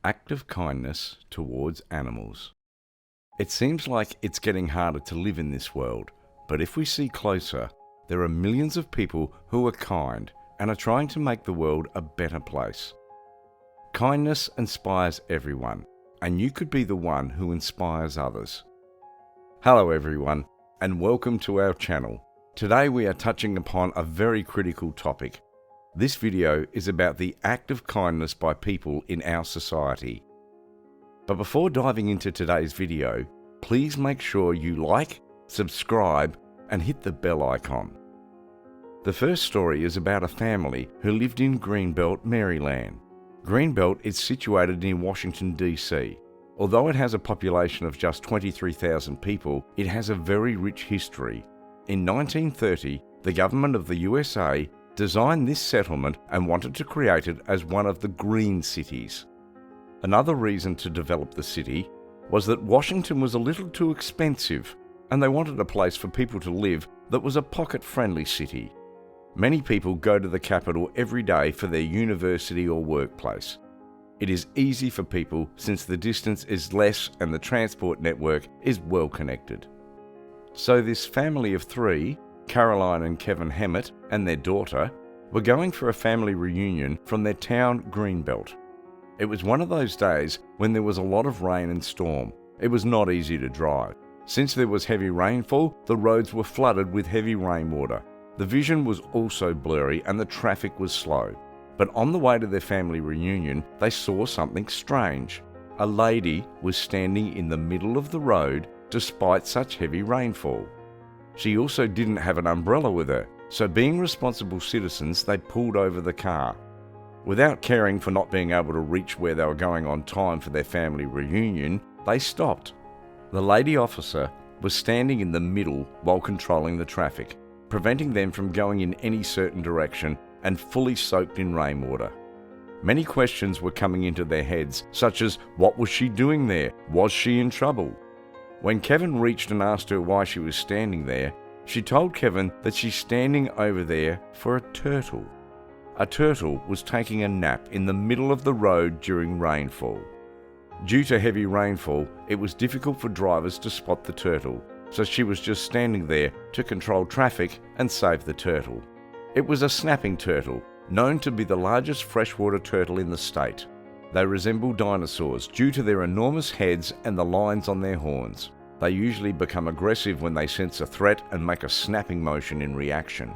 act of kindness towards animals. It seems like it's getting harder to live in this world, but if we see closer, there are millions of people who are kind and are trying to make the world a better place. Kindness inspires everyone, and you could be the one who inspires others. Hello everyone, and welcome to our channel. Today we are touching upon a very critical topic. This video is about the act of kindness by people in our society. But before diving into today's video, please make sure you like, subscribe, and hit the bell icon. The first story is about a family who lived in Greenbelt, Maryland. Greenbelt is situated near Washington D.C. Although it has a population of just 23,000 people, it has a very rich history. In 1930, the government of the USA designed this settlement and wanted to create it as one of the green cities. Another reason to develop the city was that Washington was a little too expensive, and they wanted a place for people to live that was a pocket-friendly city. Many people go to the capital every day for their university or workplace. It is easy for people since the distance is less and the transport network is well connected. So this family of three, Caroline and Kevin Hammett and their daughter, were going for a family reunion from their town Greenbelt. It was one of those days when there was a lot of rain and storm. It was not easy to drive. Since there was heavy rainfall, the roads were flooded with heavy rainwater. The vision was also blurry and the traffic was slow. But on the way to their family reunion, they saw something strange. A lady was standing in the middle of the road despite such heavy rainfall. She also didn't have an umbrella with her, so being responsible citizens, they pulled over the car. Without caring for not being able to reach where they were going on time for their family reunion, they stopped. The lady officer was standing in the middle while controlling the traffic, preventing them from going in any certain direction and fully soaked in rainwater. Many questions were coming into their heads, such as, what was she doing there? Was she in trouble? When Kevin reached and asked her why she was standing there, she told Kevin that she's standing over there for a turtle. A turtle was taking a nap in the middle of the road during rainfall. Due to heavy rainfall, it was difficult for drivers to spot the turtle, so she was just standing there to control traffic and save the turtle. It was a snapping turtle, known to be the largest freshwater turtle in the state. They resemble dinosaurs due to their enormous heads and the lines on their horns. They usually become aggressive when they sense a threat and make a snapping motion in reaction.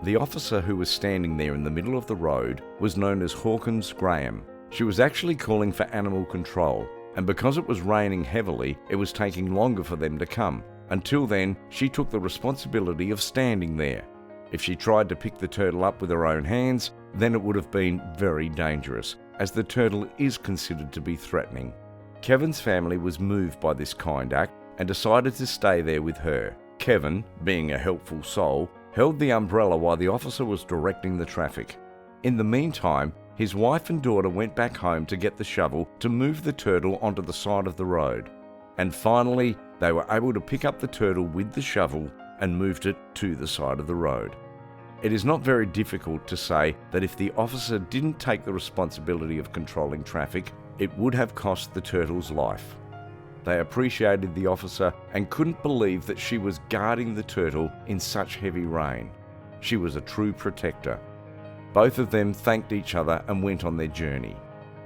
The officer who was standing there in the middle of the road was known as Hawkins Graham. She was actually calling for animal control, and because it was raining heavily, it was taking longer for them to come. Until then, she took the responsibility of standing there. If she tried to pick the turtle up with her own hands, then it would have been very dangerous, as the turtle is considered to be threatening. Kevin's family was moved by this kind act and decided to stay there with her. Kevin, being a helpful soul, held the umbrella while the officer was directing the traffic. In the meantime, his wife and daughter went back home to get the shovel to move the turtle onto the side of the road. And finally, they were able to pick up the turtle with the shovel and moved it to the side of the road. It is not very difficult to say that if the officer didn't take the responsibility of controlling traffic, it would have cost the turtle's life. They appreciated the officer and couldn't believe that she was guarding the turtle in such heavy rain. She was a true protector. Both of them thanked each other and went on their journey.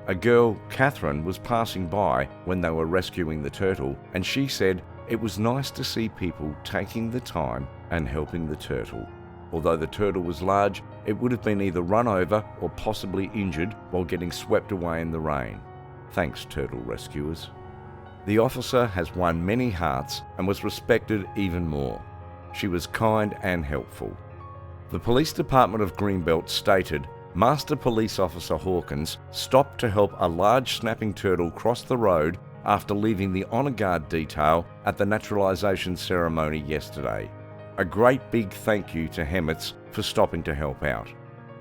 A girl, Catherine, was passing by when they were rescuing the turtle, and she said it was nice to see people taking the time and helping the turtle. Although the turtle was large, it would have been either run over or possibly injured while getting swept away in the rain. Thanks, turtle rescuers. The officer has won many hearts and was respected even more. She was kind and helpful. The police department of Greenbelt stated Master Police Officer Hawkins stopped to help a large snapping turtle cross the road after leaving the honor guard detail at the naturalization ceremony yesterday. A great big thank you to Hammett's for stopping to help out.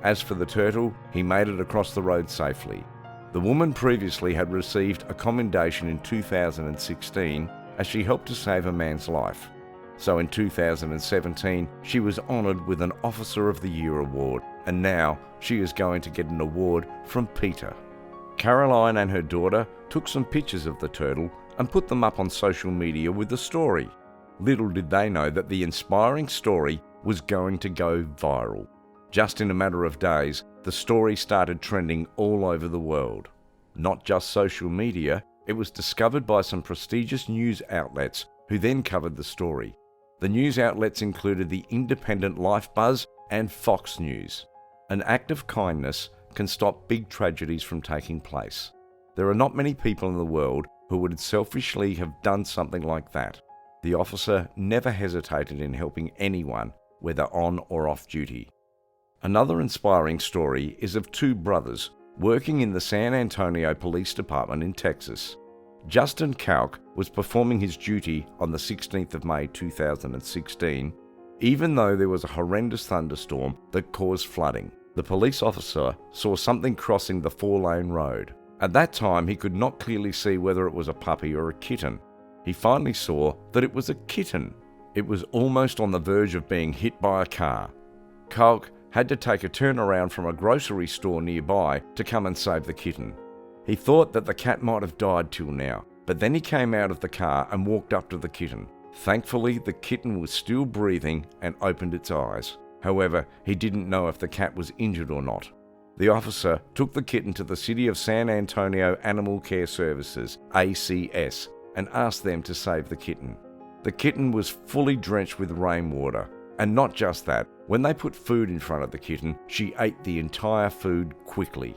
As for the turtle, he made it across the road safely. The woman previously had received a commendation in 2016 as she helped to save a man's life. So in 2017, she was honoured with an Officer of the Year award, and now she is going to get an award from PETA. Caroline and her daughter took some pictures of the turtle and put them up on social media with the story. Little did they know that the inspiring story was going to go viral. Just in a matter of days, the story started trending all over the world. Not just social media, it was discovered by some prestigious news outlets who then covered the story. The news outlets included the Independent Lifebuzz and Fox News. An act of kindness can stop big tragedies from taking place. There are not many people in the world who would selfishly have done something like that. The officer never hesitated in helping anyone, whether on or off duty. Another inspiring story is of two brothers working in the San Antonio Police Department in Texas. Justin Kalk was performing his duty on the 16th of May 2016, even though there was a horrendous thunderstorm that caused flooding. The police officer saw something crossing the 4-lane road. At that time, he could not clearly see whether it was a puppy or a kitten. He finally saw that it was a kitten. It was almost on the verge of being hit by a car. Kalk had to take a turnaround from a grocery store nearby to come and save the kitten. He thought that the cat might have died till now, but then he came out of the car and walked up to the kitten. Thankfully, the kitten was still breathing and opened its eyes. However, he didn't know if the cat was injured or not. The officer took the kitten to the City of San Antonio Animal Care Services, ACS, and asked them to save the kitten. The kitten was fully drenched with rainwater. And not just that, when they put food in front of the kitten, she ate the entire food quickly.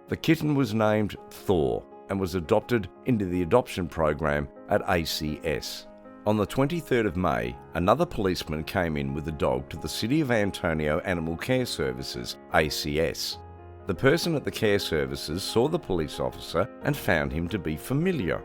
The kitten was named Thor and was adopted into the adoption program at ACS. On the 23rd of May, another policeman came in with the dog to the City of Antonio Animal Care Services, ACS. The person at the care services saw the police officer and found him to be familiar.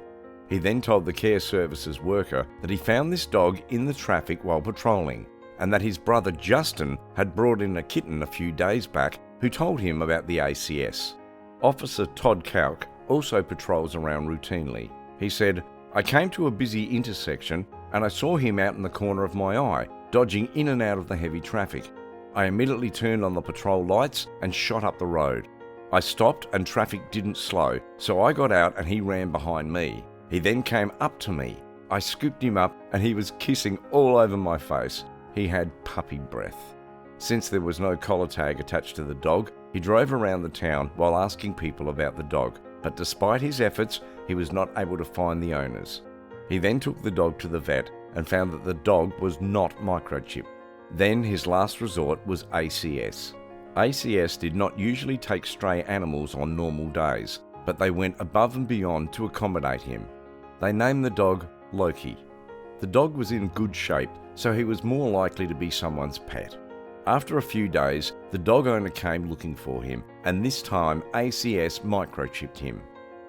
He then told the care services worker that he found this dog in the traffic while patrolling, and that his brother Justin had brought in a kitten a few days back who told him about the ACS. Officer Todd Kalk also patrols around routinely. He said, "I came to a busy intersection and I saw him out in the corner of my eye, dodging in and out of the heavy traffic. I immediately turned on the patrol lights and shot up the road. I stopped and traffic didn't slow, so I got out and he ran behind me. He then came up to me. I scooped him up and he was kissing all over my face. He had puppy breath." Since there was no collar tag attached to the dog, he drove around the town while asking people about the dog, but despite his efforts, he was not able to find the owners. He then took the dog to the vet and found that the dog was not microchipped. Then his last resort was ACS. ACS did not usually take stray animals on normal days, but they went above and beyond to accommodate him. They named the dog Loki. The dog was in good shape, so he was more likely to be someone's pet. After a few days, the dog owner came looking for him, and this time ACS microchipped him.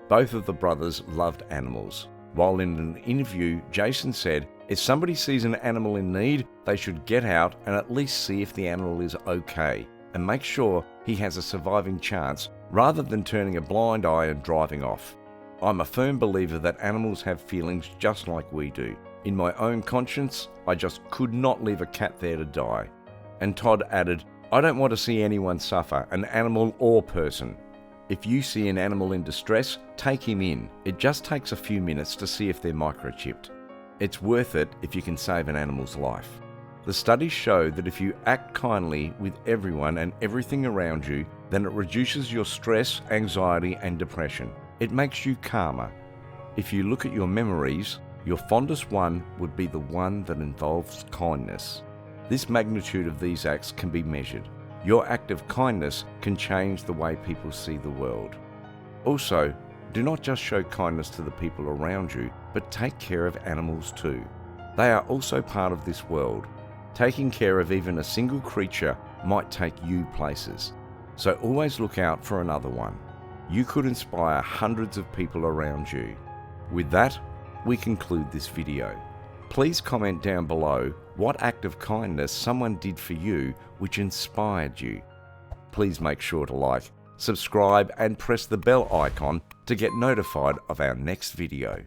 Both of the brothers loved animals. While in an interview, Jason said, "If somebody sees an animal in need, they should get out and at least see if the animal is okay, and make sure he has a surviving chance, rather than turning a blind eye and driving off. I'm a firm believer that animals have feelings just like we do. In my own conscience, I just could not leave a cat there to die." And Todd added, "I don't want to see anyone suffer, an animal or person. If you see an animal in distress, take him in. It just takes a few minutes to see if they're microchipped. It's worth it if you can save an animal's life." The studies show that if you act kindly with everyone and everything around you, then it reduces your stress, anxiety, and depression. It makes you calmer. If you look at your memories, your fondest one would be the one that involves kindness. This magnitude of these acts can be measured. Your act of kindness can change the way people see the world. Also, do not just show kindness to the people around you, but take care of animals too. They are also part of this world. Taking care of even a single creature might take you places. So always look out for another one. You could inspire hundreds of people around you. With that, we conclude this video. Please comment down below what act of kindness someone did for you which inspired you. Please make sure to like, subscribe and press the bell icon to get notified of our next video.